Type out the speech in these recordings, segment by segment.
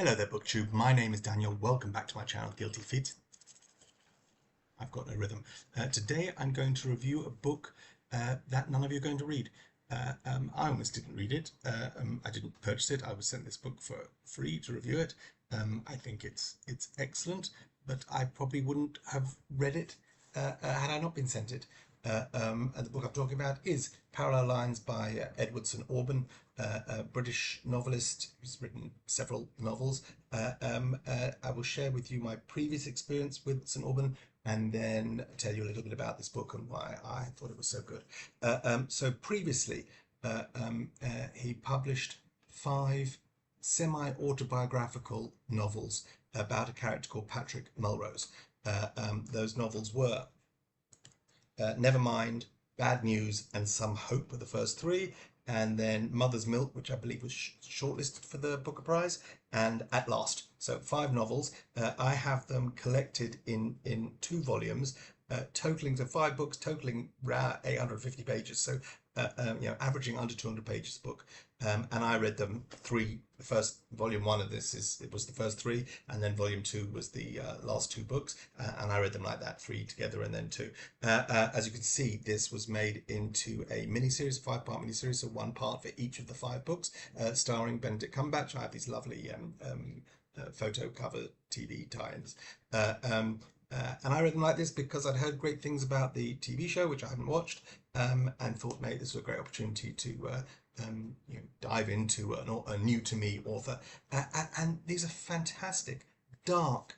Hello there, BookTube. My name is Daniel. Welcome back to my channel, Guilty Feet. I've got no rhythm. Today I'm going to review a book that none of you are going to read. I almost didn't read it. I didn't purchase it. I was sent this book for free to review it. I think it's excellent, but I probably wouldn't have read it had I not been sent it. And the book I'm talking about is Parallel Lines by Edward St Aubyn, a British novelist who's written several novels. I will share with you my previous experience with St Aubyn and then tell you a little bit about this book and why I thought it was so good. So previously, he published 5 semi-autobiographical novels about a character called Patrick Melrose. Those novels were Nevermind, Bad News, and Some Hope were the first 3, and then Mother's Milk, which I believe was shortlisted for the Booker Prize, and At Last. So 5 novels. I have them collected in 2 volumes, totaling to 5 books, totaling around 850 pages. So averaging under 200 pages a book. And I read them 3. The first volume 1 of this was the first 3, and then volume 2 was the last 2 books, and I read them like that, 3 together and then 2. As you can see, this was made into a miniseries, a 5-part miniseries, so 1 part for each of the 5 books, starring Benedict Cumberbatch. I have these lovely photo cover TV tie-ins. And I read them like this because I'd heard great things about the TV show, which I haven't watched, and thought, mate, this was a great opportunity to dive into a new to me author. And these are fantastic, dark,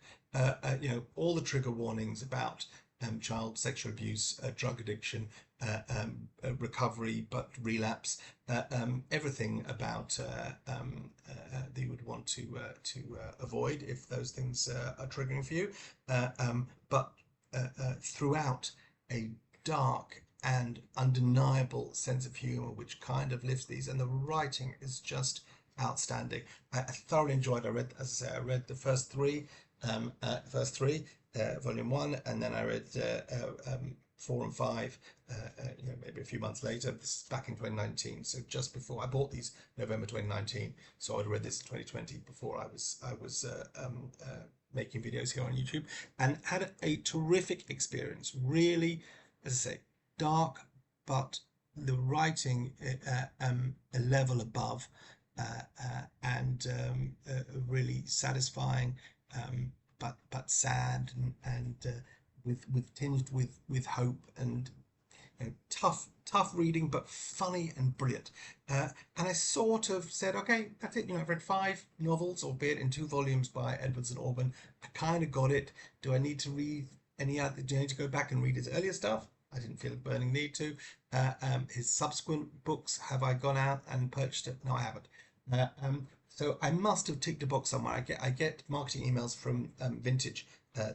all the trigger warnings about child sexual abuse, drug addiction, recovery but relapse, everything about that you would want to avoid if those things are triggering for you, but throughout a dark and undeniable sense of humor which kind of lifts these, and the writing is just outstanding. I thoroughly enjoyed. I read, as I say, I read the first 3, volume 1, and then I read 4 and 5 maybe a few months later. This is back in 2019, so just before I bought these, November 2019, so I'd read this in 2020 before I was making videos here on YouTube, and had a terrific experience. Really, as I say, dark, but the writing a level above, and really satisfying, but sad, and tinged with hope, and tough reading, but funny and brilliant. And I sort of said, okay, that's it. I've read 5 novels, albeit in 2 volumes by Edward St Aubyn. I kind of got it. Do I need to read any other? Do I need to go back and read his earlier stuff? I didn't feel a burning need to. His subsequent books, have I gone out and purchased it? No, I haven't. So I must have ticked a box somewhere. I get marketing emails from Vintage,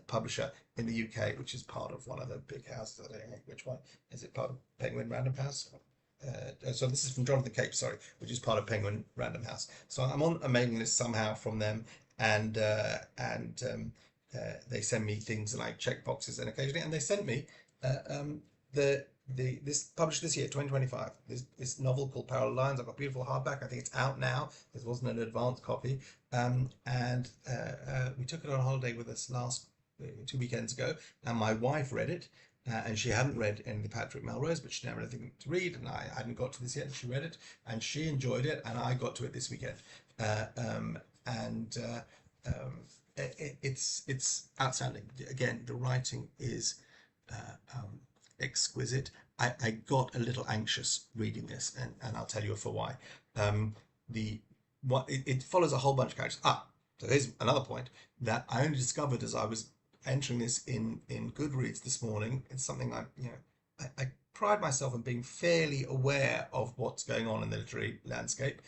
publisher in the UK, which is part of one of the big houses. I don't know which one. Is it part of Penguin Random House? So this is from Jonathan Cape, sorry, which is part of Penguin Random House. So I'm on a mailing list somehow from them, and they send me things and I check boxes, and occasionally, and they sent me this published this year, 2025, this novel called Parallel Lines. I've got a beautiful hardback. I think it's out now. This wasn't an advanced copy, and we took it on holiday with us 2 weekends ago, and my wife read it, and she hadn't read any of the Patrick Melrose, but she didn't have anything to read, and I hadn't got to this yet, and she read it, and she enjoyed it, and I got to it this weekend. It's outstanding. Again, the writing is exquisite. I got a little anxious reading this, and I'll tell you for why. It follows a whole bunch of characters. So here's another point that I only discovered as I was entering this in Goodreads this morning. It's something I pride myself in being fairly aware of what's going on in the literary landscape,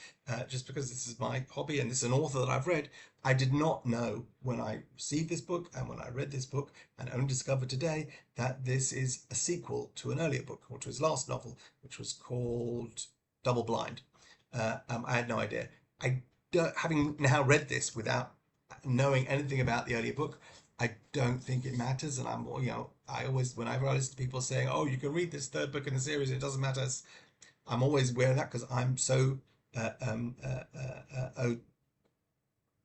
just because this is my hobby and this is an author that I've read. I did not know when I received this book and when I read this book, and only discovered today, that this is a sequel to an earlier book, or to his last novel, which was called Double Blind. I had no idea. Having now read this without knowing anything about the earlier book, I don't think it matters. And I always, whenever I listen to people saying, oh, you can read this 3rd book in the series, it doesn't matter, I'm always aware of that, because I'm so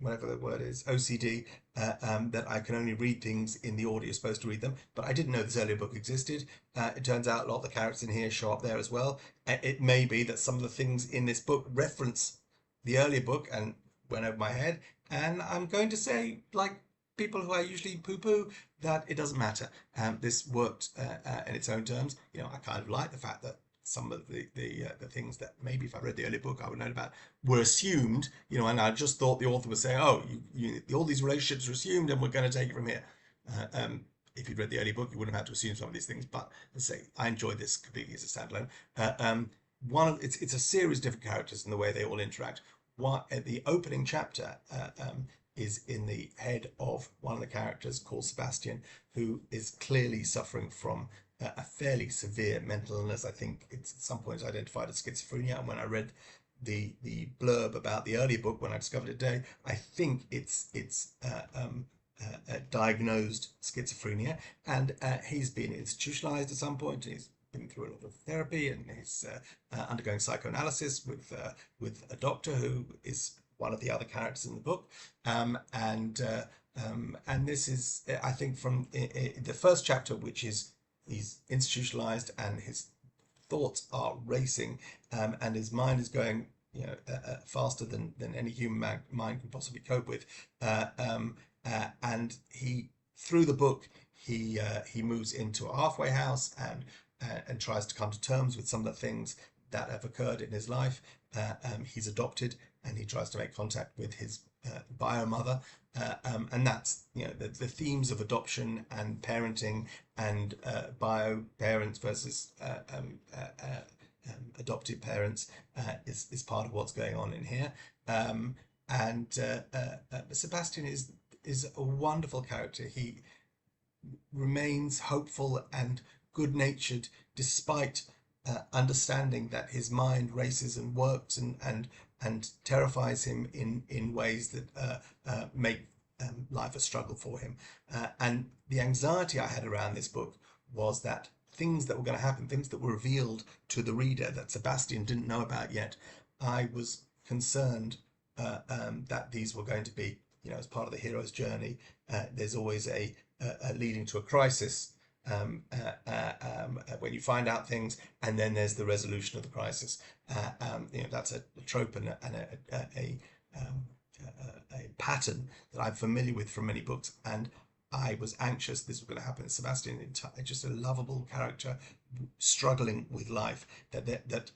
whatever the word is, OCD, that I can only read things in the order you're supposed to read them. But I didn't know this earlier book existed. It turns out a lot of the characters in here show up there as well. It may be that some of the things in this book reference the earlier book and went over my head. And I'm going to say, like people who I usually poo-poo, that it doesn't matter. This worked in its own terms. You know, I kind of like the fact that some of the things that maybe if I read the earlier book I would know about were assumed, you know, and I just thought the author was saying, oh, all these relationships are assumed and we're going to take it from here. If you'd read the earlier book, you wouldn't have had to assume some of these things, but let's say I enjoyed this completely as a standalone. It's a series of different characters and the way they all interact. The opening chapter is in the head of one of the characters called Sebastian, who is clearly suffering from a fairly severe mental illness. I think it's at some point identified as schizophrenia. And when I read the blurb about the earlier book, when I discovered it today, I think it's diagnosed schizophrenia, and he's been institutionalized at some point. He's been through a lot of therapy, and he's undergoing psychoanalysis with a doctor who is one of the other characters in the book. And this is, I think, from the first chapter, which is he's institutionalized and his thoughts are racing, and his mind is going, you know, faster than any human mind can possibly cope with. And he, through the book, he moves into a halfway house and tries to come to terms with some of the things that have occurred in his life. He's adopted, and he tries to make contact with his bio mother, and that's, you know, the themes of adoption and parenting and bio parents versus adopted parents is part of what's going on in here. Sebastian is a wonderful character. He remains hopeful and good-natured despite understanding that his mind races and works and terrifies him in ways that make life a struggle for him. And the anxiety I had around this book was that things that were going to happen, things that were revealed to the reader that Sebastian didn't know about yet, I was concerned that these were going to be, you know, as part of the hero's journey, there's always a leading to a crisis when you find out things, and then there's the resolution of the crisis. You know, that's a trope and a pattern that I'm familiar with from many books, and I was anxious this was going to happen. Sebastian, just a lovable character struggling with life, that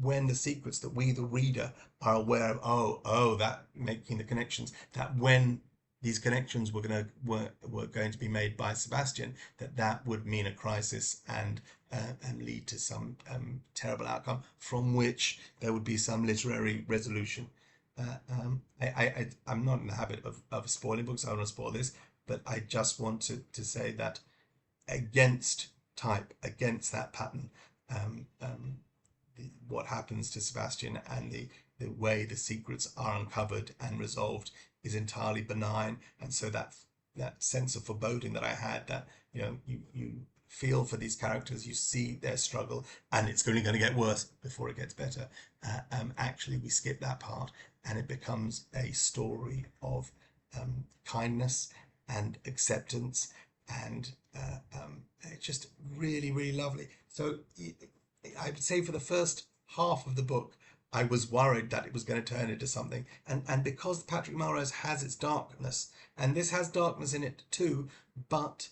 when the secrets that we, the reader, are aware of, that making the connections, that when these connections were going to be made by Sebastian, that would mean a crisis and lead to some terrible outcome from which there would be some literary resolution. I'm not in the habit of spoiling books. I don't want to spoil this, but I just want to say that against that pattern, what happens to Sebastian and the way the secrets are uncovered and resolved is entirely benign. And so that sense of foreboding that I had, that, you know, you feel for these characters, you see their struggle, and it's only going to get worse before it gets better. Actually, we skip that part, and it becomes a story of kindness and acceptance, and it's just really, really lovely. So I would say for the first half of the book, I was worried that it was going to turn into something. And because Patrick Melrose has its darkness, and this has darkness in it too, but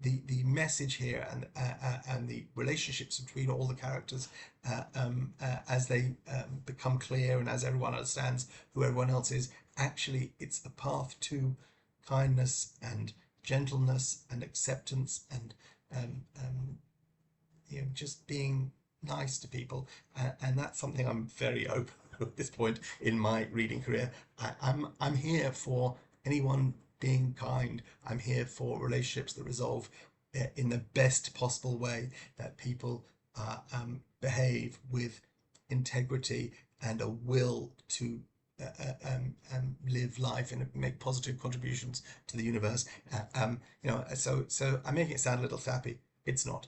the message here and the relationships between all the characters, as they become clear and as everyone understands who everyone else is, actually it's a path to kindness and gentleness and acceptance and you know, just being nice to people, and that's something I'm very open at this point in my reading career. I'm here for anyone being kind. I'm here for relationships that resolve in the best possible way, that people behave with integrity and a will to live life and make positive contributions to the universe. You know, so I'm making it sound a little sappy. It's not.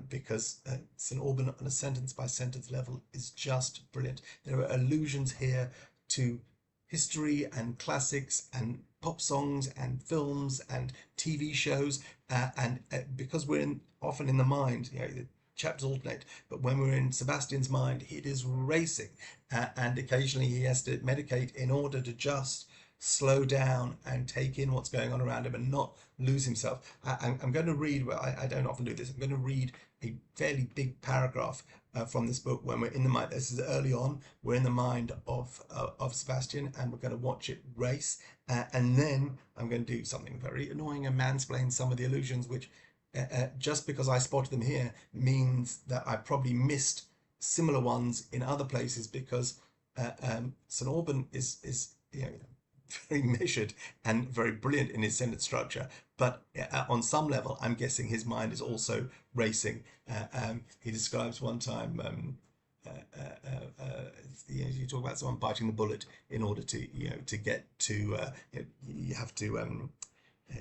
Because St Aubyn on a sentence by sentence level is just brilliant. There are allusions here to history and classics and pop songs and films and TV shows, and because we're often in the mind, the chapters alternate, but when we're in Sebastian's mind, it is racing, and occasionally he has to medicate in order to just slow down and take in what's going on around him and not lose himself. I'm going to read, well, I don't often do this, I'm going to read a fairly big paragraph from this book when we're in the mind. This is early on. We're in the mind of Sebastian, and we're going to watch it race. And then I'm going to do something very annoying and mansplain some of the illusions, which just because I spotted them here means that I probably missed similar ones in other places, because St Aubyn is very measured and very brilliant in his sentence structure, but on some level I'm guessing his mind is also racing. He describes one time, you talk about someone biting the bullet in order to get to, you have to,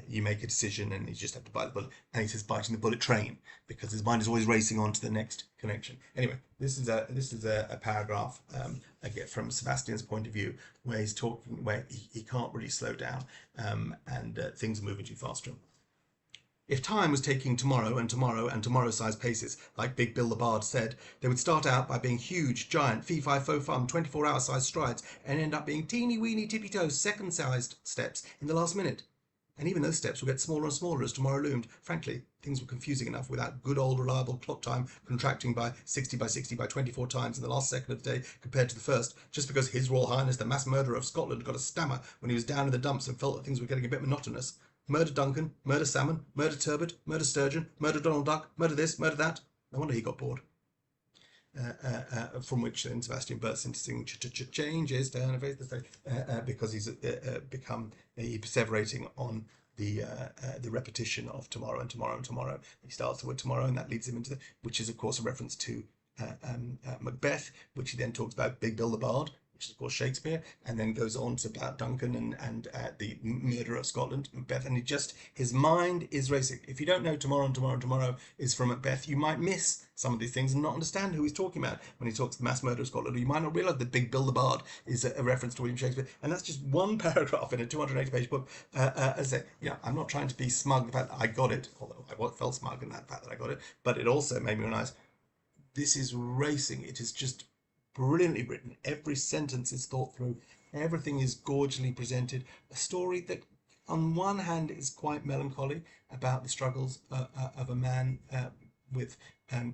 you make a decision and you just have to bite the bullet, and he says biting the bullet train because his mind is always racing on to the next connection. Anyway, this is a paragraph I get from Sebastian's point of view, where he's talking, where he can't really slow down, and things are moving too fast for him. If time was taking tomorrow and tomorrow and tomorrow-sized paces, like Big Bill the Bard said, they would start out by being huge, giant, fee-fi-fo-fum, 24-hour-sized strides, and end up being teeny-weeny, tippy-toe, second-sized steps in the last minute. And even those steps will get smaller and smaller as tomorrow loomed. Frankly, things were confusing enough without good old reliable clock time contracting by 60 by 60 by 24 times in the last second of the day compared to the first, just because His Royal Highness the Mass Murderer of Scotland got a stammer when he was down in the dumps and felt that things were getting a bit monotonous. Murder Duncan, murder Salmon, murder Turbot, murder Sturgeon, murder Donald Duck, murder this, murder that. No wonder he got bored. From which then Sebastian bursts into singing changes, turn and face the face, because he's become perseverating on the repetition of tomorrow and tomorrow and tomorrow. He starts the word tomorrow, and that leads him into which is of course a reference to Macbeth, which he then talks about Big Bill the Bard, which is of course Shakespeare, and then goes on to about Duncan and the murder of Scotland, Macbeth, and his mind is racing. If you don't know tomorrow and tomorrow and tomorrow is from Macbeth, you might miss some of these things and not understand who he's talking about when he talks the mass murder of Scotland, or you might not realise that Big Bill the Bard is a reference to William Shakespeare, and that's just one paragraph in a 280-page book. As I say, I'm not trying to be smug in the fact that I got it, although I felt smug in that fact that I got it, but it also made me realise this is racing. It is just brilliantly written. Every sentence is thought through. Everything is gorgeously presented. A story that, on one hand, is quite melancholy about the struggles of a man with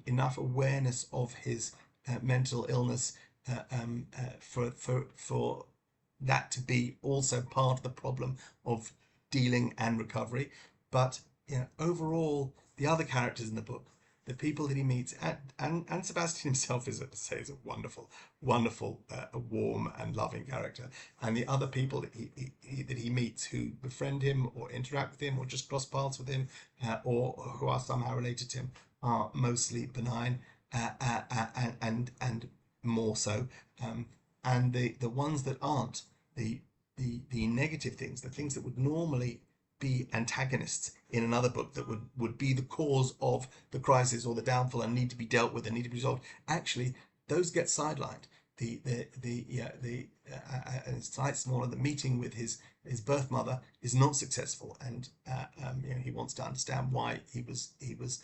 enough awareness of his mental illness for that to be also part of the problem of dealing and recovery. But overall, the other characters in the book, the people that he meets, and Sebastian himself is a wonderful, warm and loving character. And the other people that he meets who befriend him or interact with him or just cross paths with him, or who are somehow related to him, are mostly benign and more so. And the ones that aren't, the negative things, the things that would normally be antagonists in another book that would be the cause of the crisis or the downfall and need to be dealt with and need to be resolved, actually those get sidelined. And cites more the meeting with his birth mother is not successful, and he wants to understand why he was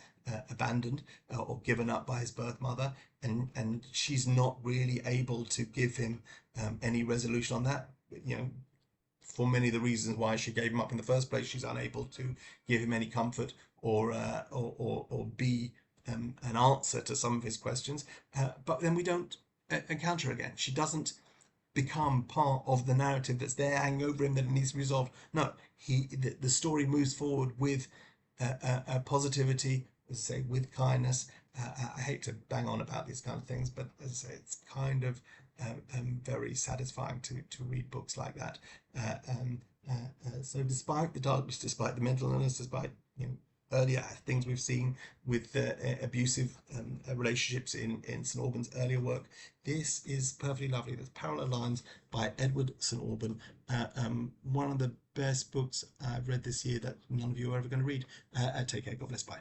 abandoned or given up by his birth mother, and she's not really able to give him any resolution on that. For many of the reasons why she gave him up in the first place, she's unable to give him any comfort or be an answer to some of his questions. But then we don't encounter her again. She doesn't become part of the narrative that's there hanging over him that it needs to be resolved. No, the story moves forward with positivity, as I say, with kindness. I hate to bang on about these kind of things, but as I say, it's kind of very satisfying to read books like that. So despite the darkness, despite the mental illness, despite earlier things we've seen with abusive relationships in St Aubyn's earlier work, this is perfectly lovely. There's Parallel Lines by Edward St Aubyn, one of the best books I've read this year that none of you are ever going to read. Take care. God bless. Bye.